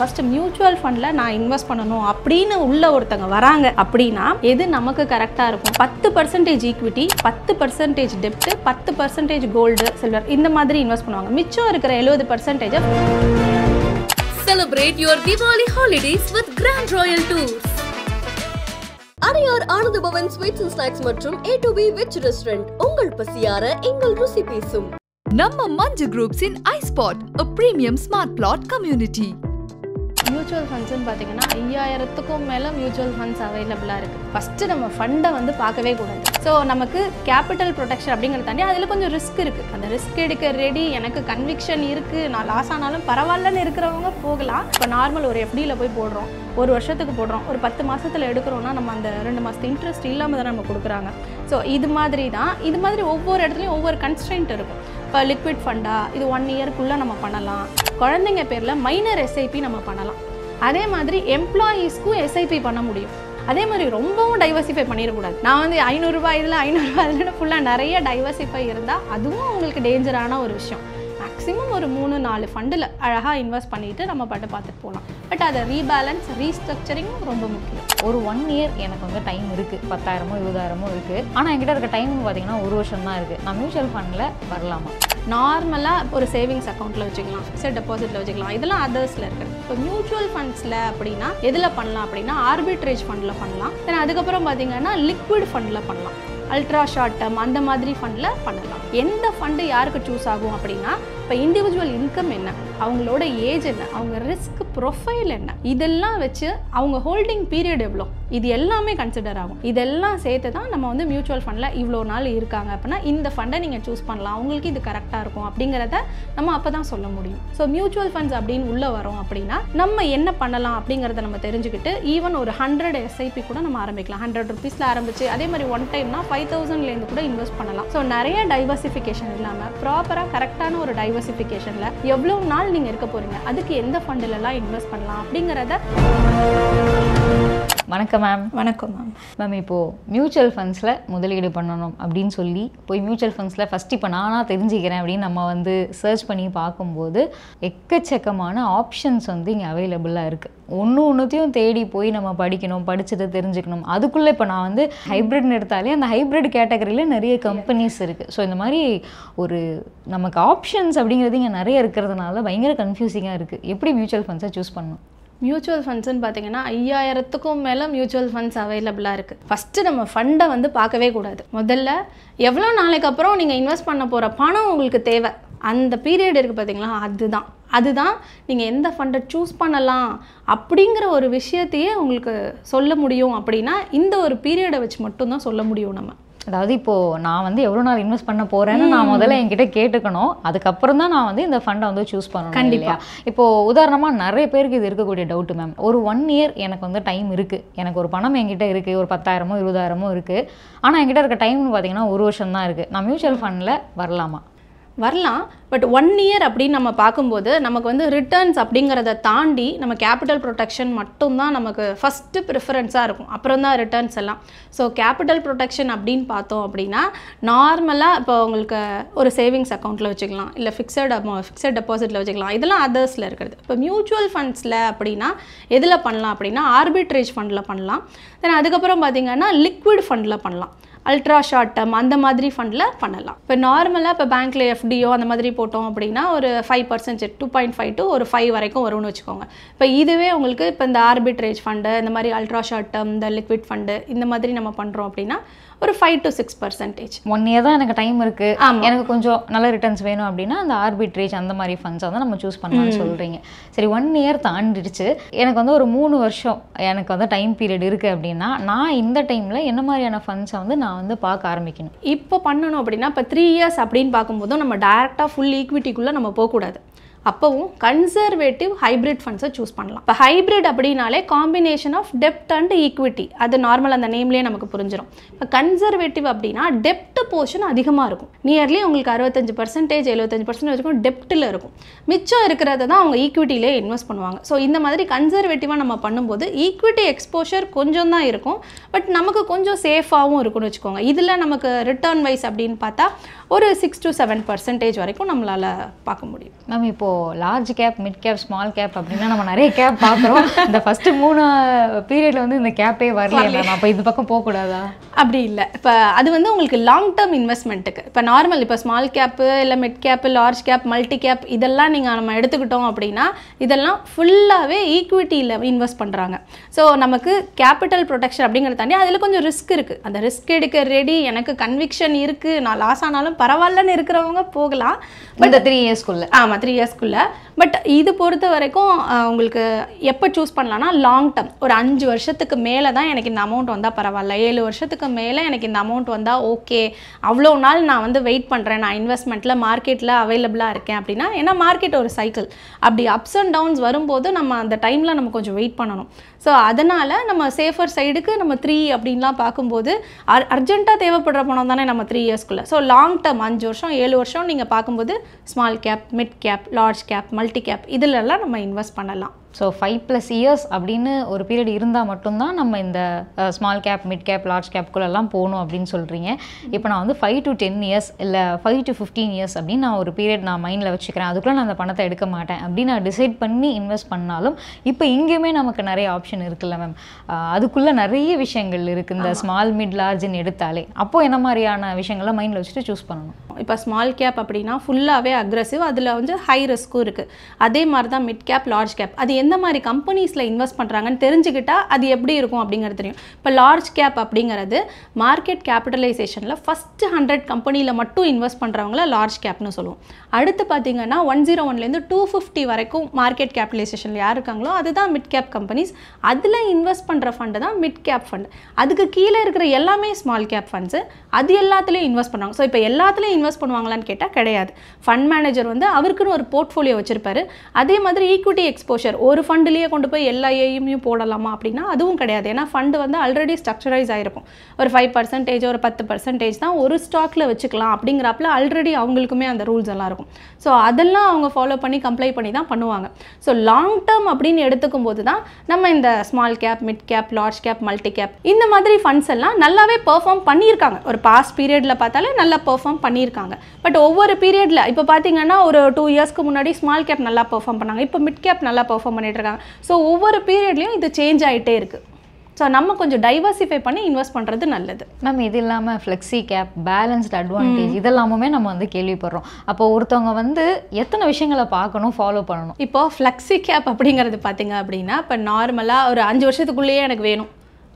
First mutual ஃபண்டில் நான் invest பண்ணணும் அப்படின்னு உள்ள ஒருத்தங்க வராங்க அப்படின்னா எது நமக்கு கரெக்டாக இருக்கும்? 10% ஈக்விட்டி, 10% டெப்ட், 10% கோல்டு சில்வர் இந்த மாதிரி இன்வெஸ்ட் பண்ணுவாங்க. மிச்சம் இருக்கிற 70% Celebrate your Diwali holidays with Grand Royal Tours. Adyar Ananda Bhavan sweets and snacks மற்றும் A2B வெஜ் ரெஸ்டாரண்ட் உங்கள் பசியார எங்கள் ருசி பேசும். நம்ம மஞ்சு குரூப்ஸ் இன் ஐஸ்பாட் a premium smart plot community. Mutual ஃபண்ட்ஸ்ன்னு பார்த்தீங்கன்னா 5000க்கும் மேலே மியூச்சுவல் ஃபண்ட்ஸ் அவைலபிளாக இருக்குது. ஃபஸ்ட்டு நம்ம ஃபண்டை வந்து பார்க்கவே கூடாது. ஸோ நமக்கு கேபிட்டல் ப்ரொடெக்ஷன் அப்படிங்கிறத தாண்டி அதில் கொஞ்சம் ரிஸ்க் இருக்குது. அந்த ரிஸ்க் எடுக்க ரெடி, எனக்கு கன்விக்ஷன் இருக்குது, நான் லாஸ் ஆனாலும் பரவாயில்லன்னு இருக்கிறவங்க போகலாம். இப்போ நார்மல் ஒரு FDயில் போய் போடுறோம், ஒரு வருஷத்துக்கு போடுறோம், ஒரு 10 மாதத்தில் எடுக்கிறோன்னா நம்ம அந்த 2 மாதத்து இன்ட்ரெஸ்ட் இல்லாமல் தானே நம்ம கொடுக்குறாங்க. ஸோ இது மாதிரி தான், இது மாதிரி ஒவ்வொரு இடத்துலையும் ஒவ்வொரு கன்ஸ்ட்ரெயின்ட் இருக்கும். இப்போ லிக்விட் ஃபண்டாக இது 1 இயர்க்குள்ளே நம்ம பண்ணலாம். குழந்தைங்க பேரில் மைனர் SIP நம்ம பண்ணலாம். அதே மாதிரி எம்ப்ளாயீஸ்க்கும் SIP பண்ண முடியும். அதே மாதிரி ரொம்பவும் டைவர்சிஃபை பண்ணிடக்கூடாது. நான் வந்து 500 ரூபாய் இதில் 500 ரூபாய் இதில் ஃபுல்லாக நிறைய டைவர்சிஃபை இருந்தால் அதுவும் உங்களுக்கு டேஞ்சரான ஒரு விஷயம். மேக்ஸிமம் ஒரு 3-4 ஃபண்டில் அழகாக இன்வெஸ்ட் பண்ணிவிட்டு நம்ம பார்த்துட்டு போகலாம். பட் அதை ரீபேலன்ஸ் ரீஸ்ட்ரக்சரிங் ரொம்ப முக்கியம். ஒரு 1 இயர் எனக்கு வந்து டைம் இருக்குது, 10,000மோ 20,000மோ இருக்குது. ஆனால் என்கிட்ட இருக்க டைம் பார்த்தீங்கன்னா 1 வருஷம் தான் இருக்குது. நான் மியூச்சுவல் ஃபண்டில் வரலாமா? நார்மலாக ஒரு சேவிங்ஸ் அக்கௌண்ட்டில் வச்சுக்கலாம், ஃபிக்ஸட் டெபாசிட்டில் வச்சுக்கலாம், இதெல்லாம் அதர்ஸில் இருக்குது. இப்போ மியூச்சுவல் ஃபண்ட்ஸில் அப்படின்னா எதில் பண்ணலாம் அப்படின்னா ஆர்பிட்ரேஜ் ஃபண்டில் பண்ணலாம். தென் அதுக்கப்புறம் பார்த்தீங்கன்னா லிக்விட் ஃபண்டில் பண்ணலாம், அல்ட்ரா ஷார்ட் டேர்ம் அந்த மாதிரி ஃபண்டில் பண்ணலாம். எந்த ஃபண்டு யாருக்கு சூஸ் ஆகும் அப்படின்னா இப்போ இண்டிவிஜுவல் இன்கம் என்ன, அவங்களோட ஏஜ் என்ன, அவங்க ரிஸ்க் ப்ரொஃபைல் என்ன, இதெல்லாம் வச்சு அவங்க ஹோல்டிங் பீரியட் எவ்வளோ, இது எல்லாமே கன்சிடர் ஆகும். இதெல்லாம் சேர்த்து தான் நம்ம வந்து மியூச்சுவல் ஃபண்டில் இவ்வளோ நாள் இருக்காங்க அப்படின்னா இந்த ஃபண்டை நீங்கள் சூஸ் பண்ணலாம், உங்களுக்கு இது கரெக்டாக இருக்கும் அப்படிங்கிறத நம்ம அப்போ தான் சொல்ல முடியும். ஸோ மியூச்சுவல் ஃபண்ட்ஸ் அப்படின்னு உள்ளே வரோம் அப்படின்னா நம்ம என்ன பண்ணலாம் அப்படிங்கிறத நம்ம தெரிஞ்சுக்கிட்டு ஈவன் ஒரு 100 SIP கூட நம்ம ஆரம்பிக்கலாம். 100 rupeesல ஆரம்பிச்சு அதே மாதிரி ஒன் டைம்னா 5,000லேருந்து கூட இன்வெஸ்ட் பண்ணலாம். ஸோ நிறைய டைவர்சிஃபிகேஷன் இல்லாமல் ப்ராப்பராக கரெக்டான ஒரு டைவர்சிஃபிகேஷனில் எவ்வளோ நாள் நீங்கள் இருக்க போகிறீங்க, அதுக்கு எந்த ஃபண்டிலெல்லாம் இன்வெஸ்ட் பண்ணலாம் அப்படிங்கிறத. வணக்கம் மேம். வணக்கம் மேம். மேம், இப்போது மியூச்சுவல் ஃபண்ட்ஸில் முதலீடு பண்ணணும் அப்படின்னு சொல்லி போய் மியூச்சுவல் ஃபண்ட்ஸில் ஃபஸ்ட் இப்போ நானாக தெரிஞ்சுக்கிறேன் அப்படின்னு நம்ம வந்து சர்ச் பண்ணி பார்க்கும்போது எக்கச்சக்கமான ஆப்ஷன்ஸ் வந்து இங்கே அவைலபிளாக இருக்குது. ஒன்றுத்தையும் தேடி போய் நம்ம படிக்கணும், படிச்சுட்டு தெரிஞ்சுக்கணும். அதுக்குள்ளே இப்போ நான் வந்து ஹைப்ரிட்னு எடுத்தாலே அந்த ஹைப்ரிட் கேட்டகரியில் நிறைய கம்பெனிஸ் இருக்குது. ஸோ இந்த மாதிரி ஒரு நமக்கு ஆப்ஷன்ஸ் அப்படிங்கிறது இங்கே நிறைய இருக்கிறதுனால பயங்கர கன்ஃபியூசிங்காக இருக்குது. எப்படி மியூச்சுவல் ஃபண்ட்ஸை சூஸ் பண்ணணும்? மியூச்சுவல் ஃபண்ட்ஸ்ன்னு பார்த்தீங்கன்னா 5000க்கும் மேலே மியூச்சுவல் ஃபண்ட்ஸ் அவைலபிளாக இருக்குது. ஃபஸ்ட்டு நம்ம ஃபண்டை வந்து பார்க்கவே கூடாது. முதல்ல எவ்வளோ நாளைக்கு அப்புறம் நீங்கள் இன்வெஸ்ட் பண்ண போகிற பணம் உங்களுக்கு தேவை, அந்த பீரியட் இருக்குது பார்த்தீங்களா, அதுதான் நீங்கள் எந்த ஃபண்டை சூஸ் பண்ணலாம் அப்படிங்கிற ஒரு விஷயத்தையே உங்களுக்கு சொல்ல முடியும். அப்படின்னா இந்த ஒரு பீரியடை வச்சு மட்டும்தான் சொல்ல முடியும் நம்ம. அதாவது இப்போது நான் வந்து எவ்வளோ நாள் இன்வெஸ்ட் பண்ண போகிறேன்னு நான் முதல்ல என்கிட்ட கேட்டுக்கணும். அதுக்கப்புறம் தான் நான் வந்து இந்த ஃபண்டை வந்து சூஸ் பண்ணணும். கண்டிப்பாக. இப்போது உதாரணமாக நிறைய பேருக்கு இது இருக்கக்கூடிய டவுட்டு மேம். ஒரு 1 இயர் எனக்கு வந்து டைம் இருக்குது, எனக்கு ஒரு பணம் என்கிட்ட இருக்குது, ஒரு 10,000மோ 20,000மோ இருக்குது. ஆனால் என்கிட்ட இருக்க டைம்னு பார்த்தீங்கன்னா 1 வருஷம் தான் இருக்குது. நான் மியூச்சுவல் ஃபண்டில் வரலாமா? வரலாம். பட் 1 இயர் அப்படின்னு நம்ம பார்க்கும்போது நமக்கு வந்து ரிட்டர்ன்ஸ் அப்படிங்கிறத தாண்டி நம்ம கேபிட்டல் ப்ரொடெக்ஷன் மட்டும்தான் நமக்கு ஃபஸ்ட்டு ப்ரிஃபரன்ஸாக இருக்கும், அப்புறம் தான் ரிட்டர்ன்ஸ் எல்லாம். ஸோ கேபிட்டல் ப்ரொடெக்ஷன் அப்படின்னு பார்த்தோம் அப்படின்னா நார்மலாக இப்போ உங்களுக்கு ஒரு சேவிங்ஸ் அக்கௌண்ட்டில் வச்சுக்கலாம், இல்லை ஃபிக்ஸட் டெபாசிட்டில் வச்சுக்கலாம், இதெல்லாம் அதர்ஸில் இருக்கிறது. இப்போ மியூச்சுவல் ஃபண்ட்ஸில் அப்படின்னா எதில் பண்ணலாம் அப்படின்னா ஆர்பிட்ரேஜ் ஃபண்டில் பண்ணலாம். தென் அதுக்கப்புறம் பார்த்திங்கன்னா லிக்விட் ஃபண்டில் பண்ணலாம், அல்ட்ரா ஷார்ட் டேர்ம் அந்த மாதிரி ஃபண்டில் பண்ணலாம். இப்போ நார்மலாக இப்போ பேங்க்கில் FDO அந்த மாதிரி போட்டோம் அப்படின்னா ஒரு 5% 2.5 to ஒரு 5 வரைக்கும் வரும்னு வச்சுக்கோங்க. இப்போ இதுவே உங்களுக்கு இப்போ இந்த ஆர்பிட்ரேஜ் ஃபண்டு, இந்த மாதிரி அல்ட்ரா ஷார்ட் டேர்ம், இந்த லிக்விட் ஃபண்டு இந்த மாதிரி நம்ம பண்ணுறோம் அப்படின்னா ஒரு 5 to 6%. 1 இயர் தான் எனக்கு டைம் இருக்குது, எனக்கு கொஞ்சம் நல்ல ரிட்டர்ன்ஸ் வேணும் அப்படின்னா அந்த ஆர்பிட்ரேஜ் அந்த மாதிரி ஃபண்ட்ஸை வந்து நம்ம சூஸ் பண்ணலாம்னு சொல்கிறீங்க. சரி, 1 இயர் தாண்டிடுச்சு, எனக்கு வந்து ஒரு 3 வருஷம் எனக்கு வந்து டைம் பீரியட் இருக்குது அப்படின்னா நான் இந்த டைமில் என்ன மாதிரியான ஃபண்ட்ஸை வந்து நான் வந்து பார்க்க ஆரம்பிக்கணும்? இப்போ பண்ணணும் அப்படின்னா இப்போ 3 years அப்படின்னு பார்க்கும்போதும் நம்ம டைரெக்டாக ஃபுல் ஈக்விட்டிக்குள்ளே நம்ம போகக்கூடாது. அப்பவும் கன்சர்வேட்டிவ் ஹைப்ரிட் ஃபண்ட்ஸை சூஸ் பண்ணலாம். இப்போ ஹைப்ரிட் அப்படின்னாலே காம்பினேஷன் ஆஃப் டெப்ட் அண்ட் ஈக்விட்டி, அது நார்மல் அந்த நேம்லேயே நமக்கு புரிஞ்சிடும். இப்போ கன்சர்வேட்டிவ் அப்படின்னா டெப்ட் போர்ஷன் அதிகமாக இருக்கும், நியர்லி உங்களுக்கு 65% 75% வரைக்கும் டெப்ட்டில் இருக்கும். மிச்சம் இருக்கிறத தான் அவங்க ஈக்விட்டிலே இன்வெஸ்ட் பண்ணுவாங்க. ஸோ இந்த மாதிரி கன்சர்வேட்டிவாக நம்ம பண்ணும்போது ஈக்விட்டி எக்ஸ்போஷர் கொஞ்சம் தான் இருக்கும், பட் நமக்கு கொஞ்சம் சேஃபாகவும் இருக்கும்னு வச்சுக்கோங்க. இதில் நமக்கு ரிட்டர்ன் வைஸ் அப்படின்னு பார்த்தா ஒரு 6 to 7% வரைக்கும் நம்மளால் பார்க்க முடியும். மேம், இப்போது large cap, mid gap, small cap அப்படின்னா நம்ம நிறைய கேப் பார்க்குறோம். இந்த ஃபஸ்ட்டு 3 பீரியடில் வந்து இந்த கேப்பே வரலையே மேம். அப்போ இது பக்கம் போகக்கூடாதா? அப்படி இல்லை. இப்போ அது வந்து உங்களுக்கு லாங் டேர்ம் இன்வெஸ்ட்மெண்ட்டுக்கு. இப்போ நார்மல் இப்போ ஸ்மால் கேப்பு இல்லை mid gap, large cap, multi cap இதெல்லாம் நீங்கள் நம்ம எடுத்துக்கிட்டோம் அப்படின்னா இதெல்லாம் ஃபுல்லாகவே ஈக்விட்டியில் இன்வெஸ்ட் பண்ணுறாங்க. ஸோ நமக்கு கேபிட்டல் ப்ரொடெக்ஷன் அப்படிங்கிறத தாண்டி அதில் கொஞ்சம் ரிஸ்க் இருக்குது. அந்த ரிஸ்க் எடுக்க ரெடி, எனக்கு கன்விக்ஷன் இருக்குது, நான் லாஸ் ஆனாலும் பரவாயில்லன்னு இருக்கிறவங்க போகலாம். இந்த 3 இயர்ஸ்க்குள்ளே. ஆமாம், 3 இயர்ஸ்க்குள்ளே. பட் இது பொறுத்த வரைக்கும் உங்களுக்கு எப்போ சூஸ் பண்ணலான்னா லாங் டேர்ம், ஒரு 5 வருஷத்துக்கு மேலே தான் எனக்கு இந்த அமௌண்ட் வந்தால் பரவாயில்ல, 7 வருஷத்துக்கு மேலே எனக்கு இந்த அமௌண்ட் வந்தால் ஓகே, அவ்வளோ நாள் நான் வந்து வெயிட் பண்ணுறேன், நான் இன்வெஸ்ட்மெண்ட்டில் மார்க்கெட்டில் அவைலபிளாக இருக்கேன் அப்படின்னா. ஏன்னா மார்க்கெட் ஒரு சைக்கிள், அப்படி அப்ஸ் அண்ட் டவுன்ஸ் வரும்போது நம்ம அந்த டைமில் நம்ம கொஞ்சம் வெயிட் பண்ணணும். ஸோ அதனால் நம்ம சேஃபர் சைடுக்கு நம்ம 3 அப்படின்லாம் பார்க்கும்போது அர்ஜென்ட்டாக தேவைப்படுற பணம் தானே நம்ம 3 இயர்ஸ்க்குள்ளே. ஸோ லாங் டேர்ம் 5 வருஷம் 7 வருஷம் நீங்கள் பார்க்கும்போது small cap, mid cap, large cap, multi cap இதிலெல்லாம் நம்ம இன்வெஸ்ட் பண்ணலாம். ஸோ 5+ இயர்ஸ் அப்படின்னு ஒரு பீரியட் இருந்தால் மட்டும்தான் நம்ம இந்த small cap, mid cap, large கேப்குள்ளெல்லாம் போகணும் அப்படின்னு சொல்கிறீங்க. இப்போ நான் வந்து 5 to 10 இயர்ஸ் இல்லை 5 to 15 இயர்ஸ் அப்படின்னு நான் ஒரு பீரியட் நான் மைண்டில் வச்சுக்கிறேன், அதுக்குள்ளே நான் அந்த பணத்தை எடுக்க மாட்டேன் அப்படின்னு நான் டிசைட் பண்ணி இன்வெஸ்ட் பண்ணாலும் இப்போ இங்கேயுமே நமக்கு நிறைய ஆப்ஷன் இருக்குல்ல மேம். அதுக்குள்ளே நிறைய விஷயங்கள் இருக்குது இந்த ஸ்மால், மிட், லார்ஜ்னு எடுத்தாலே. அப்போது என்ன மாதிரியான விஷயங்கள்லாம் மைண்டில் வச்சுட்டு சூஸ் பண்ணணும்? இப்போ ஸ்மால் கேப் அப்படின்னா ஃபுல்லாகவே அக்ரெசிவ், அதில் வந்து ஹை ரிஸ்க்கும் இருக்குது. அதே மாதிரி தான் மிட் கேப், லார்ஜ் கேப். அது எந்த மாதிரி கம்பெனிஸில் இன்வெஸ்ட் பண்ணுறாங்கன்னு தெரிஞ்சுக்கிட்டால் அது எப்படி இருக்கும் அப்படிங்கிறது தெரியும். இப்போ லார்ஜ் கேப் அப்படிங்கிறது மார்க்கெட் கேபிட்டலைசேஷனில் ஃபஸ்ட்டு 100 கம்பெனியில் மட்டும் இன்வெஸ்ட் பண்ணுறவங்கள லார்ஜ் கேப்னு சொல்லுவோம். அடுத்து பார்த்தீங்கன்னா 101லேருந்து 250 வரைக்கும் மார்க்கெட் கேபிட்டலைசேஷனில் யார் இருக்காங்களோ அதுதான் மிட் கேப் கம்பெனிஸ். அதில் இன்வெஸ்ட் பண்ணுற ஃபண்டு தான் மிட் கேப் ஃபண்டு. அதுக்கு கீழே இருக்கிற எல்லாமே ஸ்மால் கேப் ஃபண்ட்ஸு, அது எல்லாத்துலேயும் இன்வெஸ்ட் பண்ணுவாங்க. ஸோ இப்போ எல்லாத்துலேயும் இன்வெஸ்ட் பண்ணுவாங்களான்னு கேட்டால் கிடையாது. ஃபண்ட் மேனேஜர் வந்து அவருக்குன்னு ஒரு போர்ட்ஃபோலியோ வச்சுருப்பாரு. அதே மாதிரி ஈக்விட்டி எக்ஸ்போஷர் ஒரு ஃபண்டுலேயே கொண்டு போய் எல்லா ஏஎம்மையும் போடலாமா அப்படின்னா அதுவும் கிடையாது. ஏன்னா ஃபண்டு வந்து ஆல்ரெடி ஸ்ட்ரக்சரைஸ் ஆகிருக்கும். ஒரு 5% ஒரு 10% தான் ஒரு ஸ்டாக்கில் வச்சுக்கலாம் அப்படிங்கிறப்பல ஆல்ரெடி அவங்களுக்குமே அந்த ரூல்ஸ் எல்லாம் இருக்கும். ஸோ அதெல்லாம் அவங்க ஃபாலோ பண்ணி கம்ப்ளை பண்ணி தான் பண்ணுவாங்க. ஸோ லாங் டேர்ம் அப்படின்னு எடுத்துக்கும் போது தான் நம்ம இந்த small cap, mid cap, large cap, multi cap இந்த மாதிரி ஃபண்ட்ஸ் எல்லாம் நல்லாவே பெர்ஃபார்ம் பண்ணியிருக்காங்க. ஒரு பாஸ்ட் பீரியடில் பார்த்தாலே நல்லா பெர்ஃபார்ம் பண்ணியிருக்காங்க. பட் ஒவ்வொரு பீரியடில் இப்போ பார்த்தீங்கன்னா ஒரு 2 இயர்ஸ்க்கு முன்னாடி ஸ்மால் கேப் நல்லா பெர்ஃபார்ம் பண்ணாங்க, இப்போ மிட் கேப் நல்லா பெர்ஃபார்ம் பண்ணிட்டு இருக்காங்க. ஸோ ஒவ்வொரு பீரியட்லையும் இது சேஞ்ச் ஆகிட்டே இருக்குது. ஸோ நம்ம கொஞ்சம் டைவர்சிஃபை பண்ணி இன்வெஸ்ட் பண்ணுறது நல்லது. மேம் இது இல்லாமல் ஃப்ளெக்ஸி கேப், பேலன்ஸ்டு அட்வான்டேஜ் இதெல்லாமே நம்ம வந்து கேள்விப்படுறோம். அப்போ ஒருத்தவங்க வந்து எத்தனை விஷயங்களை பார்க்கணும், ஃபாலோ பண்ணணும்? இப்போ ஃப்ளெக்ஸி கேப் அப்படிங்கிறது பார்த்தீங்க அப்படின்னா இப்போ நார்மலாக ஒரு 5 வருஷத்துக்குள்ளேயே எனக்கு வேணும்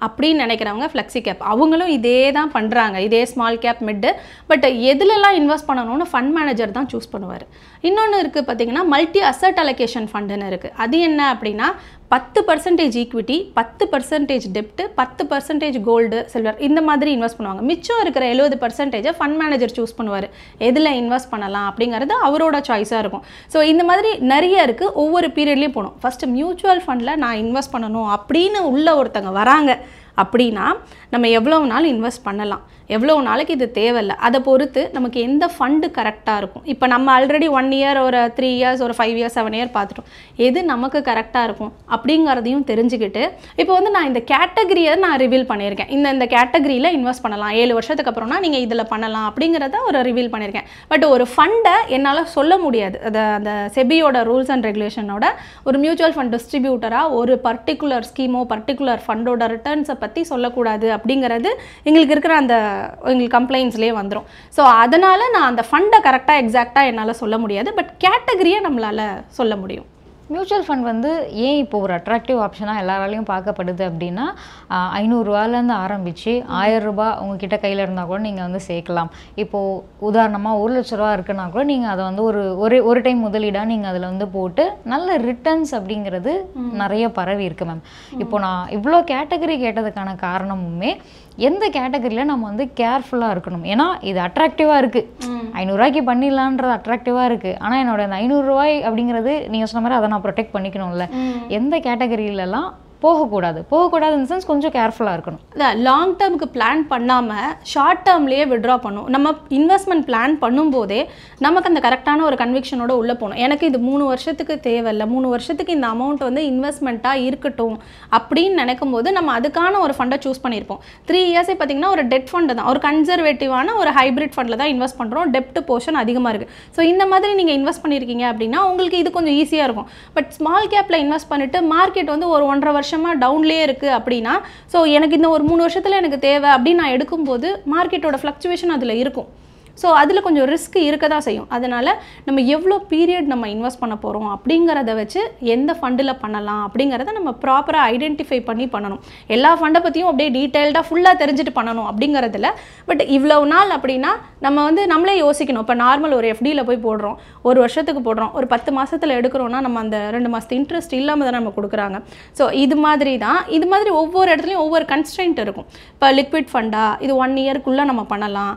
அப்படின்னு நினைக்கிறவங்க ஃப்ளெக்ஸி கேப். அவங்களும் இதே தான் பண்ணுறாங்க, இதே ஸ்மால் கேப், மிட்டு. பட் எதுலெல்லாம் இன்வெஸ்ட் பண்ணணும்னு ஃபண்ட் மேனேஜர் தான் சூஸ் பண்ணுவார். இன்னொன்று இருக்குது பார்த்தீங்கன்னா மல்டி அசட் அலோகேஷன் ஃபண்டுன்னு இருக்குது. அது என்ன அப்படின்னா 10% ஈக்விட்டி, 10% டெப்ட்டு, 10% கோல்டு, சில்வர் இந்த மாதிரி இன்வெஸ்ட் பண்ணுவாங்க. மிச்சம் இருக்கிற 70% ஃபண்ட் மேனேஜர் சூஸ் பண்ணுவார். எதில் இன்வெஸ்ட் பண்ணலாம் அப்படிங்கிறது அவரோட சாய்ஸாக இருக்கும். ஸோ இந்த மாதிரி நிறைய இருக்குது. ஒவ்வொரு பீரியட்லேயும் போகணும். ஃபஸ்ட்டு மியூச்சுவல் ஃபண்டில் நான் இன்வெஸ்ட் பண்ணணும் அப்படின்னு உள்ள ஒருத்தங்க வராங்க அப்படின்னா நம்ம எவ்வளோ நாள் இன்வெஸ்ட் பண்ணலாம், எவ்வளோ நாளைக்கு இது தேவையில்லை, அதை பொறுத்து நமக்கு எந்த ஃபண்டு கரெக்டாக இருக்கும். இப்போ நம்ம ஆல்ரெடி 1 இயர், ஒரு 3 இயர்ஸ், ஒரு 5 இயர்ஸ், 7 இயர் பார்த்துட்டோம். எது நமக்கு கரெக்டாக இருக்கும் அப்படிங்கிறதையும் தெரிஞ்சுக்கிட்டு இப்போ வந்து நான் இந்த கேட்டகரியை நான் ரிவீல் பண்ணியிருக்கேன். இந்த கேட்டகரியில் இன்வெஸ்ட் பண்ணலாம், 7 வருஷத்துக்கு அப்புறம்னா நீங்கள் இதில் பண்ணலாம் அப்படிங்கிறத ஒரு ரிவீல் பண்ணியிருக்கேன். பட் ஒரு ஃபண்டை என்னால் சொல்ல முடியாது. அந்த செபியோட ரூல்ஸ் அண்ட் ரெகுலேஷனோட ஒரு மியூச்சுவல் ஃபண்ட் டிஸ்ட்ரிபியூட்டராக ஒரு பர்டிகுலர் ஸ்கீமோ பர்டிகுலர் ஃபண்டோட ரிட்டர்ன்ஸை பற்றி சொல்லக்கூடாது அப்படிங்கிறது எங்களுக்கு இருக்கிற அந்த எங்களுக்கு கம்ப்ளைண்ட்ஸ்லேயே வந்துடும். ஸோ அதனால் நான் அந்த ஃபண்டை கரெக்டாக எக்ஸாக்டாக என்னால் சொல்ல முடியாது. பட் கேட்டகரியை நம்மளால் சொல்ல முடியும். மியூச்சுவல் ஃபண்ட் வந்து ஏன் இப்போ ஒரு அட்ராக்டிவ் ஆப்ஷனாக எல்லாராலையும் பார்க்கப்படுது அப்படின்னா 500 ரூபாயிலேருந்து ஆரம்பித்து 1000 ரூபாய் உங்ககிட்ட கையில் இருந்தால் கூட நீங்கள் வந்து சேர்க்கலாம். இப்போது உதாரணமாக 1 லட்ச ரூபா இருக்குன்னா கூட நீங்கள் அதை வந்து ஒரு டைம் முதலீடாக நீங்கள் அதில் வந்து போட்டு நல்ல ரிட்டர்ன்ஸ் அப்படிங்கிறது நிறைய பரவி இருக்குது மேம். இப்போ நான் இவ்வளோ கேட்டகரி கேட்டதுக்கான காரணமுமே எந்த கேட்டகரியில் நம்ம வந்து கேர்ஃபுல்லாக இருக்கணும். ஏன்னா இது அட்ராக்டிவாக இருக்குது, 500 ரூபாய்க்கு பண்ணிடலான்றது அட்ராக்டிவாக இருக்குது. ஆனால் என்னோட அந்த 500 ரூபாய் அப்படிங்கிறது நீங்கள் சொன்ன மாதிரி அதை நான் ப்ரொடெக்ட் பண்ணிக்கணும்ல. எந்த கேட்டகரியிலலாம் போகக்கூடாது இந்த சென்ஸ் கொஞ்சம் கேர்ஃபுல்லாக இருக்கணும். அதான் லாங் டேர்முக்கு பிளான் பண்ணாமல் ஷார்ட் டேர்ம்லேயே விட்ரா பண்ணும். நம்ம இன்வெஸ்ட்மெண்ட் பிளான் பண்ணும்போதே நமக்கு அந்த கரெக்டான ஒரு கன்விக்ஷனோட உள்ளே போகணும். எனக்கு இது 3 வருஷத்துக்கு தேவையில்லை, 3 வருஷத்துக்கு இந்த அமௌண்ட் வந்து இன்வெஸ்ட்மெண்ட்டாக இருக்கட்டும் அப்படின்னு நினைக்கும் போது நம்ம அதுக்கான ஒரு ஃபண்டை சூஸ் பண்ணியிருப்போம். 3 இயர்ஸே பார்த்தீங்கன்னா ஒரு டெட் ஃபண்டு தான், ஒரு கன்சர்வேட்டிவான ஒரு ஹைப்ரிட் ஃபண்டில் தான் இன்வெஸ்ட் பண்ணுறோம். டெப்ட் போர்ஷன் அதிகமாக இருக்குது. ஸோ இந்த மாதிரி நீங்கள் இன்வெஸ்ட் பண்ணியிருக்கீங்க அப்படின்னா உங்களுக்கு இது கொஞ்சம் ஈஸியாக இருக்கும். பட் ஸ்மால் கேப்பில் இன்வெஸ்ட் பண்ணிவிட்டு மார்க்கெட் வந்து ஒரு 1.5 வருஷமாக டவுன்லேயே இருக்குது அப்படின்னா, ஸோ எனக்கு இந்த ஒரு 3 வருஷத்தில் எனக்கு தேவை அப்படின்னு நான் எடுக்கும்போது மார்க்கெட்டோட ஃப்ளக்சுவேஷன் அதில் இருக்கும். ஸோ அதில் கொஞ்சம் ரிஸ்க் இருக்க தான் செய்யும். அதனால் நம்ம எவ்வளோ பீரியட் நம்ம இன்வெஸ்ட் பண்ண போகிறோம் அப்படிங்கிறத வச்சு எந்த ஃபண்டில் பண்ணலாம் அப்படிங்கிறத நம்ம ப்ராப்பராக ஐடென்டிஃபை பண்ணி பண்ணணும். எல்லா ஃபண்டை பற்றியும் அப்படியே டீட்டெயில்டாக ஃபுல்லாக தெரிஞ்சுட்டு பண்ணணும் அப்படிங்கிறதுல. பட் இவ்வளோ நாள் அப்படின்னா நம்ம வந்து நம்மளே யோசிக்கணும். இப்போ நார்மல் ஒரு எஃப்டியில் போய் போடுறோம், 1 வருஷத்துக்கு போடுறோம், ஒரு 10 மாதத்தில் எடுக்கிறோன்னா நம்ம அந்த 2 மாதத்து இன்ட்ரெஸ்ட் இல்லாமல் தான் நம்ம கொடுக்குறாங்க. ஸோ இது மாதிரி தான், இது மாதிரி ஒவ்வொரு இடத்துலையும் ஒவ்வொரு கன்ஸ்ட்ரெயின்ட் இருக்கும். இப்போ லிக்விட் ஃபண்டா இது 1 இயர்க்குள்ளே நம்ம பண்ணலாம்.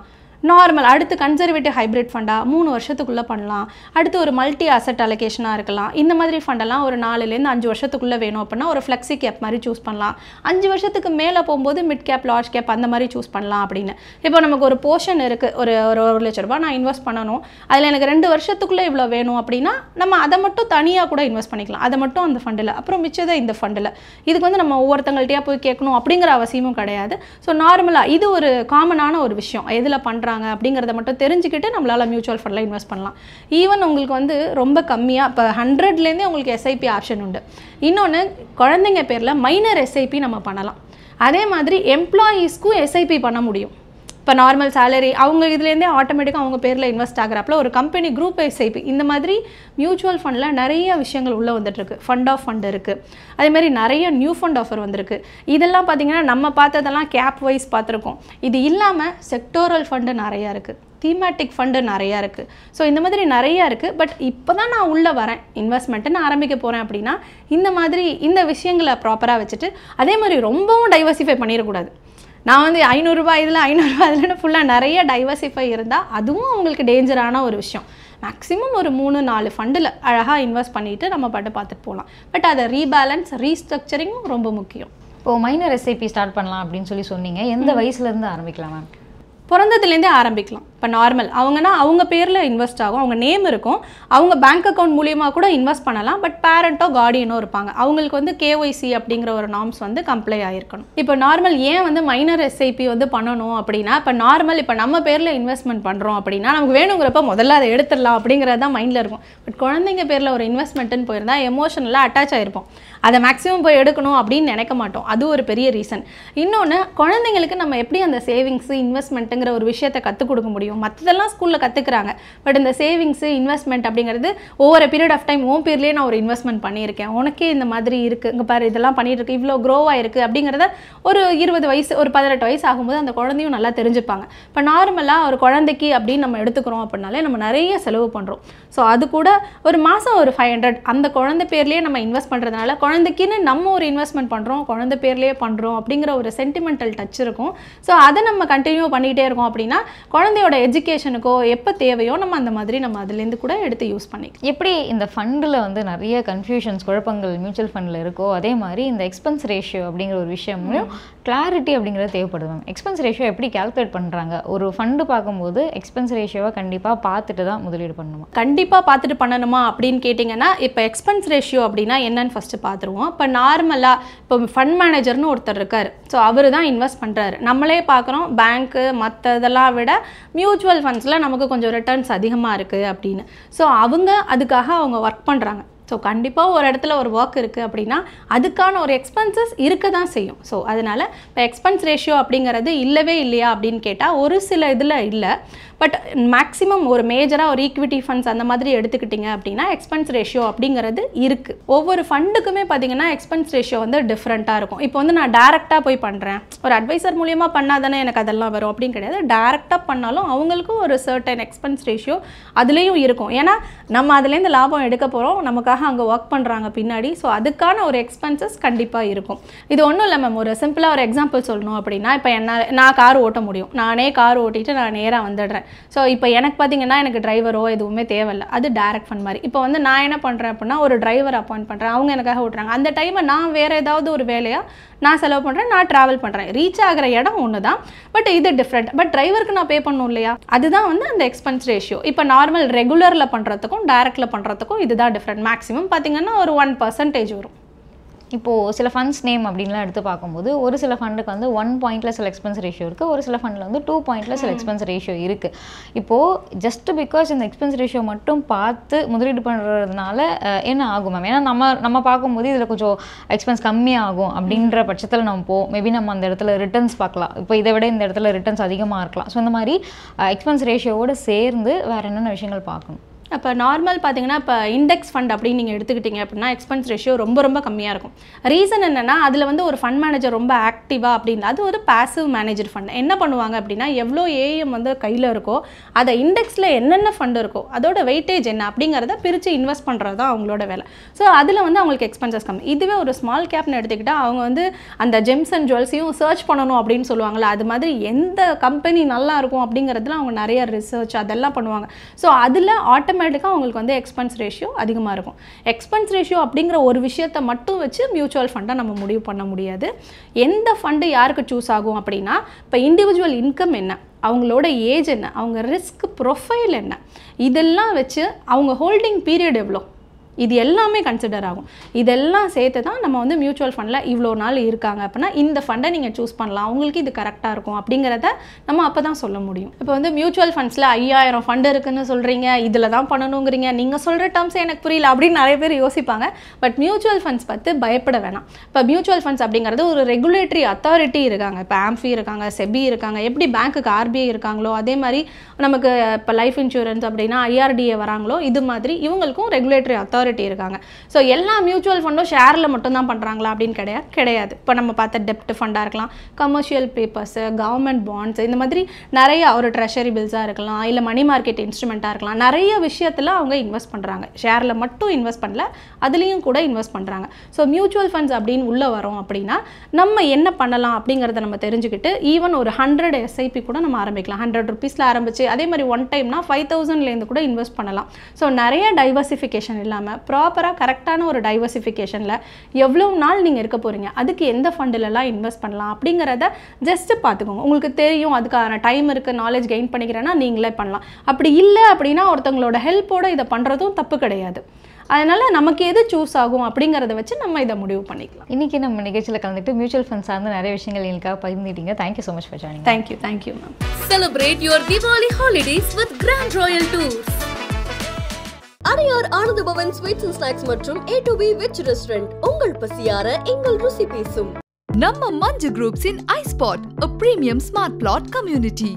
நார்மல் அடுத்து கன்சர்வேட்டிவ் ஹைப்ரிட் ஃபண்டாக 3 வருஷத்துக்குள்ளே பண்ணலாம். அடுத்து ஒரு மல்டி அசெட் அலோகேஷனாக இருக்கலாம். இந்த மாதிரி ஃபண்டெல்லாம் ஒரு 4லேருந்து 5 வருஷத்துக்குள்ளே வேணும் அப்படின்னா ஒரு ஃப்ளெக்ஸி கேப் மாதிரி சூஸ் பண்ணலாம். 5 வருஷத்துக்கு மேலே போகும்போது மிட் கேப், லார்ஜ் கேப் அந்த மாதிரி சூஸ் பண்ணலாம் அப்படின்னு. இப்போ நமக்கு ஒரு போர்ஷன் இருக்குது, ஒரு 1 லட்ச ரூபா நான் இன்வெஸ்ட் பண்ணணும், அதில் எனக்கு 2 வருஷத்துக்குள்ளே இவ்வளோ வேணும் அப்படின்னா நம்ம அதை மட்டும் தனியாக கூட இன்வெஸ்ட் பண்ணிக்கலாம். அதை மட்டும் அந்த ஃபண்டில், அப்புறம் மிச்சதை இந்த ஃபண்டில். இதுக்கு வந்து நம்ம ஒவ்வொருத்தங்கள்ட்டையாக போய் கேட்கணும் அப்படிங்கிற அவசியமும் கிடையாது. ஸோ நார்மலாக இது ஒரு காமனான ஒரு விஷயம். எதில் பண்ணுறாங்க அப்படிங்கிறத மட்டும் தெரிஞ்சுக்கிட்டு நம்மளால் மியூச்சுவல் ஃபண்டில் இன்வெஸ்ட் பண்ணலாம். ஈவன் உங்களுக்கு வந்து ரொம்ப கம்மியாக இப்போ 100லேருந்தே உங்களுக்கு எஸ்ஐபி ஆப்ஷன் உண்டு. இன்னொன்று குழந்தைங்க பேரில் மைனர் எஸ்ஐபி நம்ம பண்ணலாம். அதே மாதிரி எம்ப்ளாயீஸ்க்கும் எஸ்ஐபி பண்ண முடியும். இப்போ நார்மல் சேலரி அவங்க இதுலேருந்தே ஆட்டோமேட்டிக்காக அவங்க பேரில் இன்வெஸ்ட் ஆகிறப்பல ஒரு கம்பெனி குரூப் எஸ்ஐபி இந்த மாதிரி மியூச்சுவல் ஃபண்டில் நிறைய விஷயங்கள் உள்ளே வந்துட்டுருக்கு. ஃபண்ட் ஆஃப் ஃபண்ட் இருக்குது, அதேமாதிரி நிறைய நியூ ஃபண்ட் ஆஃபர் வந்திருக்கு. இதெல்லாம் பார்த்திங்கன்னா நம்ம பார்த்ததெல்லாம் கேப் வைஸ் பார்த்துருக்கோம். இது இல்லாமல் செக்டோரல் ஃபண்டு நிறையா இருக்குது, தீமேட்டிக் ஃபண்டு நிறையா இருக்குது. ஸோ இந்த மாதிரி நிறையா இருக்குது. பட் இப்போ தான் நான் உள்ளே வரேன், இன்வெஸ்ட்மெண்ட்டுன்னு ஆரம்பிக்க போகிறேன் அப்படின்னா இந்த மாதிரி இந்த விஷயங்களை ப்ராப்பராக வச்சுட்டு அதே மாதிரி ரொம்பவும் டைவர்சிஃபை பண்ணிடக்கூடாது. நான் வந்து 500 ரூபாய் இதில் 500 ரூபாய் இதில்னு ஃபுல்லாக நிறைய டைவர்சிஃபை இருந்தால் அதுவும் அவங்களுக்கு டேஞ்சரான ஒரு விஷயம். மேக்ஸிமம் ஒரு 3-4 ஃபண்டில் அழகாக இன்வெஸ்ட் பண்ணிவிட்டு நம்ம பாட்டு பார்த்துட்டு போகலாம். பட் அதை ரீபேலன்ஸ், ரீஸ்ட்ரக்சரிங்கும் ரொம்ப முக்கியம். இப்போது மைனர் எஸ்ஐபி ஸ்டார்ட் பண்ணலாம் அப்படின்னு சொன்னீங்க. எந்த வயசுலேருந்து ஆரம்பிக்கலாம் மேம்? பிறந்ததுலேருந்தே ஆரம்பிக்கலாம். இப்போ நார்மல் அவங்கன்னா அவங்க பேரில் இன்வெஸ்ட் ஆகும், அவங்க நேம் இருக்கும், அவங்க பேங்க் அக்கௌண்ட் மூலியமாக கூட இன்வெஸ்ட் பண்ணலாம். பட் பேரண்ட்டோ கார்டியனோ இருப்பாங்க, அவங்களுக்கு வந்து கேஒய்சி அப்படிங்கிற ஒரு நார்ம்ஸ் வந்து கம்ப்ளை ஆகிருக்கணும். இப்போ நார்மல் ஏன் வந்து மைனர் எஸ்ஐபி வந்து பண்ணணும் அப்படின்னா, இப்போ நார்மல் இப்போ நம்ம பேரில் இன்வெஸ்ட்மெண்ட் பண்ணுறோம் அப்படின்னா நமக்கு வேணுங்கிறப்ப முதல்ல அதை எடுத்துடலாம் அப்படிங்கிறது தான் மைண்டில் இருக்கும். பட் குழந்தைங்க பேரில் ஒரு இன்வெஸ்ட்மெண்ட்டுன்னு போயிருந்தால் எமோஷனலாக அட்டாச் ஆகிருப்போம், அதை மேக்ஸிமம் போய் எடுக்கணும் அப்படின்னு நினைக்க மாட்டோம். அது ஒரு பெரிய ரீசன். இன்னொன்று குழந்தைங்களுக்கு நம்ம எப்படி அந்த சேவிங்ஸு இன்வெஸ்ட்மெண்ட்டுங்கிற ஒரு விஷயத்தை கற்றுக் கொடுக்க முடியும்? மற்றதெல்லாம் ஸ்கூலில் கற்றுக்குறாங்க. பட் இந்த சேவிங்ஸு இன்வெஸ்ட்மெண்ட் அப்படிங்கிறது ஒவ்வொரு பீரியட் ஆஃப் டைம் உன் பேர்லேயே நான் ஒரு இன்வெஸ்ட்மெண்ட் பண்ணியிருக்கேன், உனக்கே இந்த மாதிரி இருக்குது, இங்கே பாரு இதெல்லாம் பண்ணிட்டு இருக்கு, இவ்வளோ க்ரோவாக இருக்குது அப்படிங்கிறத ஒரு 20 வயசு ஒரு 18 வயசு ஆகும்போது அந்த குழந்தையும் நல்லா தெரிஞ்சுப்பாங்க. இப்போ நார்மலாக ஒரு குழந்தைக்கு அப்படின்னு நம்ம எடுத்துக்கிறோம் அப்படின்னாலே நம்ம நிறைய செலவு பண்ணுறோம். ஸோ அது கூட ஒரு மாதம் ஒரு 500 அந்த குழந்தை பேர்லேயே நம்ம இன்வெஸ்ட் பண்ணுறதுனால குழந்தைக்குன்னு நம்ம ஒரு இன்வெஸ்ட்மெண்ட் பண்ணுறோம், குழந்தை பேர்லேயே பண்ணுறோம் அப்படிங்கிற ஒரு சென்டிமெண்டல் டச் இருக்கும். ஸோ அதை நம்ம கண்டினியூ பண்ணிகிட்டே இருக்கோம் அப்படின்னா குழந்தையோட எஜுகேஷனுக்கோ எப்போ தேவையோ நம்ம அந்த மாதிரி நம்ம அதுலேருந்து கூட எடுத்து யூஸ் பண்ணிக்கலாம். எப்படி இந்த ஃபண்டில் வந்து நிறைய கன்ஃபியூஷன்ஸ், குழப்பங்கள் மியூச்சுவல் ஃபண்டில் இருக்கோ அதே மாதிரி இந்த எக்ஸ்பென்ஸ் ரேஷியோ அப்படிங்கிற ஒரு விஷயமும் கிளாரிட்டி அப்படிங்கிறது தேவைப்படுது மேம். எக்ஸ்பென்ஸ் ரேஷியோ எப்படி கால்குலேட் பண்ணுறாங்க? ஒரு ஃபண்டு பார்க்கும்போது எக்ஸ்பென்ஸ் ரேஷியோவை கண்டிப்பாக பார்த்துட்டு தான் முதலீடு பண்ணணுமா? கண்டிப்பாக பார்த்துட்டு பண்ணணுமா அப்படின்னு கேட்டிங்கன்னா, இப்போ எக்ஸ்பென்ஸ் ரேஷியோ அப்படின்னா என்னன்னு ஃபஸ்ட்டு பார்த்துருவோம். இப்போ நார்மலாக இப்போ ஃபண்ட் மேனேஜர்னு ஒருத்தர் இருக்கார், ஸோ அவர் தான் இன்வெஸ்ட் பண்ணுறாரு. நம்மளே பார்க்குறோம் பேங்க்கு மற்ற இதெல்லாம் விட மியூச்சுவல் ஃபண்ட்ஸில் நமக்கு கொஞ்சம் ரிட்டர்ன்ஸ் அதிகமாக இருக்குது அப்படின்னு. ஸோ அவங்க அதுக்காக அவங்க ஒர்க் பண்ணுறாங்க. ஸோ கண்டிப்பாக ஒரு இடத்துல ஒரு ஒர்க் இருக்குது அப்படின்னா அதுக்கான ஒரு எக்ஸ்பென்சஸ் இருக்க தான் செய்யும். ஸோ அதனால் இப்போ எக்ஸ்பென்ஸ் ரேஷியோ அப்படிங்கிறது இல்லவே இல்லையா அப்படின்னு கேட்டால் ஒரு சில இதில் இல்லை. பட் மேக்ஸிமம் ஒரு மேஜராக ஒரு ஈக்விட்டி ஃபண்ட்ஸ் அந்த மாதிரி எடுத்துக்கிட்டிங்க அப்படின்னா எக்ஸ்பென்ஸ் ரேஷியோ அப்படிங்கிறது இருக்குது. ஒவ்வொரு ஃபண்டுக்குமே பார்த்திங்கன்னா எக்ஸ்பென்ஸ் ரேஷியோ வந்து டிஃப்ரெண்ட்டாக இருக்கும். இப்போ வந்து நான் டேரெக்டாக போய் பண்ணுறேன், ஒரு அட்வைசர் மூலியமாக பண்ணால் தானே எனக்கு அதெல்லாம் வரும் அப்படின்னு கிடையாது. டேரெக்டாக பண்ணாலும் அவங்களுக்கும் ஒரு சர்டன் எக்ஸ்பென்ஸ் ரேஷியோ அதுலேயும் இருக்கும். ஏன்னா நம்ம அதுலேருந்து லாபம் எடுக்க போகிறோம், நமக்காக அங்கே ஒர்க் பண்ணுறாங்க பின்னாடி. ஸோ அதுக்கான ஒரு எக்ஸ்பென்சஸ் கண்டிப்பாக இருக்கும். இது ஒன்றும் இல்லை மேம், ஒரு சிம்பிளாக ஒரு எக்ஸாம்பிள் சொல்லணும் அப்படின்னா, இப்போ நான் கார் ஓட்ட முடியும், நானே கார் ஓட்டிட்டு நான் நேராக வந்துடுறேன். ஸோ இப்போ எனக்கு பார்த்தீங்கன்னா எனக்கு டிரைவரோ எதுவுமே தேவையில்லை, அது டைரக்ட் ஃபண்ட் மாதிரி. இப்போ வந்து நான் என்ன பண்ணுறேன் அப்படின்னா ஒரு டிரைவர் அப்பாயிண்ட் பண்ணுறேன், அவங்க எனக்காக ஓட்டுறாங்க. அந்த டைமை நான் வேறு ஏதாவது ஒரு வேலையாக நான் செலவு பண்ணுறேன், நான் ட்ராவல் பண்ணுறேன். ரீச் ஆகிற இடம் ஒன்று தான், பட் இது டிஃப்ரெண்ட். பட் டிரைவருக்கு நான் பே பண்ணணும் இல்லையா, அதுதான் வந்து அந்த எக்ஸ்பென்ஸ் ரேஷியோ. இப்போ நார்மல் ரெகுலரில் பண்ணுறதுக்கும் டைரக்டில் பண்ணுறதுக்கும் இதுதான் டிஃப்ரெண்ட். மேக்ஸிமம் பார்த்தீங்கன்னா ஒரு 1% வரும். இப்போது சில ஃபண்ட்ஸ் நேம் அப்படின்லாம் எடுத்து பார்க்கும்போது ஒரு சில ஃபண்டுக்கு வந்து 1 பாயிண்டில் சில எக்ஸ்பென்ஸ் ரேஷியோ இருக்குது, ஒரு சில ஃபண்டில் வந்து 2 பாயிண்டில் சில எக்ஸ்பென்ஸ் ரேஷியோ இருக்குது. இப்போது ஜஸ்ட் பிகாஸ் இந்த எக்ஸ்பென்ஸ் ரேஷியோ மட்டும் பார்த்து முதலீடு பண்ணுறதுனால என்ன ஆகும் மேம்? ஏன்னா நம்ம பார்க்கும்போது இதில் கொஞ்சம் எக்ஸ்பென்ஸ் கம்மியாகும் அப்படின்ற பட்சத்தில் நம்ம மேபி நம்ம அந்த இடத்துல ரிட்டர்ன்ஸ் பார்க்கலாம், இப்போ இதை விட இந்த இடத்துல ரிட்டர்ன்ஸ் அதிகமாக இருக்கலாம். ஸோ இந்த மாதிரி எக்ஸ்பென்ஸ் ரேஷியோவோடு சேர்ந்து வேறு என்னென்ன விஷயங்கள் பார்க்கணும்? இப்போ நார்மல் பார்த்தீங்கன்னா இப்போ இண்டெக்ஸ் ஃபண்ட் அப்படின்னு நீங்கள் எடுத்துக்கிட்டிங்க அப்படின்னா எக்ஸ்பென்ஸ் ரேஷியோ ரொம்ப ரொம்ப கம்மியாக இருக்கும். ரீசன் என்னென்னா அதில் வந்து ஒரு ஃபண்ட் மேனேஜர் ரொம்ப ஆக்டிவாக அப்படின்னா அது ஒரு பாசிவ் மேனேஜர் ஃபண்ட். என்ன பண்ணுவாங்க அப்படின்னா எவ்வளோ ஏஎம் வந்து கையில் இருக்கோ அதை இண்டெக்ஸில் என்னென்ன ஃபண்ட் இருக்கோ அதோட வெயிட்டேஜ் என்ன அப்படிங்கிறத பிரித்து இன்வெஸ்ட் பண்ணுறது தான் அவங்களோட வேலை. ஸோ அதில் வந்து அவங்களுக்கு எக்ஸ்பென்சஸ் கம்மி. இதுவே ஒரு ஸ்மால் கேப்னு எடுத்துக்கிட்டால் அவங்க வந்து அந்த ஜெம்ஸ் அண்ட் ஜுவல்ஸையும் சர்ச் பண்ணணும் அப்படின்னு சொல்லுவாங்கள்ல, அது மாதிரி எந்த கம்பெனி நல்லா இருக்கும் அப்படிங்கிறதுல அவங்க நிறைய ரிசர்ச் அதெல்லாம் பண்ணுவாங்க. ஸோ அதில் ஆட்டோமேட்டிக்காக உங்களுக்கு வந்து எக்ஸ்பென்ஸ் ரேஷியோ அதிகமாக இருக்கும். எக்ஸ்பென்ஸ் ரேஷியோ அப்படிங்கிற ஒரு விஷயத்தை மட்டும் வச்சு மியூச்சுவல் ஃபண்டை நம்ம முடிவு பண்ண முடியாது. எந்த ஃபண்டு யாருக்கு சூஸ் ஆகும் அப்படின்னா இப்போ இண்டிவிஜுவல் இன்கம் என்ன, அவங்களோட ஏஜ் என்ன, அவங்க ரிஸ்க் ப்ரொஃபைல் என்ன, இதெல்லாம் வச்சு அவங்க ஹோல்டிங் பீரியட் எவ்வளோ, இது எல்லாமே கன்சிடர் ஆகும். இதெல்லாம் சேர்த்து தான் நம்ம வந்து மியூச்சுவல் ஃபண்டில் இவ்வளோ நாள் இருக்காங்க அப்படின்னா இந்த ஃபண்டை நீங்கள் சூஸ் பண்ணலாம், அவங்களுக்கு இது கரெக்டாக இருக்கும் அப்படிங்கிறத நம்ம அப்போ தான் சொல்ல முடியும். இப்போ வந்து மியூச்சுவல் ஃபண்ட்ஸில் 5000 ஃபண்டு இருக்குதுன்னு சொல்கிறீங்க, இதில் தான் பண்ணணுங்கிறீங்க, நீங்கள் சொல்கிற டேர்ம்ஸே எனக்கு புரியல அப்படின்னு நிறைய பேர் யோசிப்பாங்க. பட் மியூச்சுவல் ஃபண்ட்ஸ் பற்றி பயப்பட வேணாம். இப்போ மியூச்சுவல் ஃபண்ட்ஸ் அப்படிங்கிறது ஒரு ரெகுலேட்டரி அத்தாரிட்டி இருக்காங்க. இப்போ ஆம்ஃபி இருக்காங்க, செபி இருக்காங்க, எப்படி பேங்க்குக்கு ஆர்பிஐ இருக்காங்களோ அதே மாதிரி நமக்கு இப்போ லைஃப் இன்சூரன்ஸ் அப்படின்னா ஐஆர்டிஏ வராங்களோ இது மாதிரி இவங்களுக்கும் ரெகுலேட்டரி அத்தாரிட்டி இருக்காங்க. ஸோ எல்லா மியூச்சுவல் ஃபண்டும் ஷேரில் மட்டும்தான் பண்ணுறாங்களா அப்படின்னு கிடையாது. இப்போ நம்ம பார்த்த டெப்ட் ஃபண்டாக இருக்கலாம், கமர்ஷியல் பேப்பர்ஸு, கவர்மெண்ட் பாண்ட்ஸ், இந்த மாதிரி நிறைய ஒரு ட்ரெஷரி பில்ஸாக இருக்கலாம், இல்லை மணி மார்க்கெட் இன்ஸ்ட்ருமெண்ட்டாக இருக்கலாம், நிறைய விஷயத்தில் அவங்க இன்வெஸ்ட் பண்ணுறாங்க. ஷேரில் மட்டும் இன்வெஸ்ட் பண்ணல, அதுலேயும் கூட இன்வெஸ்ட் பண்ணுறாங்க. ஸோ மியூச்சுவல் ஃபண்ட்ஸ் அப்படின்னு உள்ளே வரோம் அப்படின்னா நம்ம என்ன பண்ணலாம் அப்படிங்கிறத நம்ம தெரிஞ்சுக்கிட்டு ஈவன் ஒரு 100 எஸ்ஐபி கூட நம்ம ஆரம்பிக்கலாம். 100 ருபீஸில் ஆரம்பிச்சு அதே மாதிரி ஒன் டைம்னா 5000லேருந்து கூட இன்வெஸ்ட் பண்ணலாம். ஸோ நிறைய டைவர்சிஃபிகேஷன் இல்லாமல் ப்ராப்பராக கரெக்டான ஒரு டைவர்சிஃபிகேஷனில் எவ்வளோ நாள் நீங்கள் இருக்க போகிறீங்க, அதுக்கு எந்த ஃபண்டிலெலாம் இன்வெஸ்ட் பண்ணலாம் அப்படிங்கிறத ஜஸ்ட்டு பார்த்துக்கோங்க. உங்களுக்கு தெரியும் அதுக்கான டைம் இருக்குது, நாலேஜ் கெயின் பண்ணிக்கிறேன்னா நீங்களே பண்ணலாம். அப்படி இல்லை அப்படின்னா ஒருத்தவங்களோட ஹெல்ப்போடு இதை பண்ணுறதும் தப்பு கிடையாது. அதனால் நமக்கு எது சூஸ் ஆகும் அப்படிங்கிறத வச்சு நம்ம இதை முடிவு பண்ணிக்கலாம். இன்றைக்கி நம்ம நிகழ்ச்சியில் கலந்துட்டு மியூச்சுவல் ஃபண்ட்ஸ் சார்ந்து நிறைய விஷயங்கள் எங்களுக்காக பகிர்ந்துட்டீங்க. Thank you so much for joining. Thank you ma'am. Celebrate your Diwali holidays with Grand Royal Tours. Adyar Ananda Bhavan sweets and snacks மற்றும் A2B வெஜ் ரெஸ்டாரண்ட் உங்கள் பசியார எங்கள் ருசி பேசும். நம்ம மஞ்சு குரூப்ஸின் iSpot, a premium smart plot community.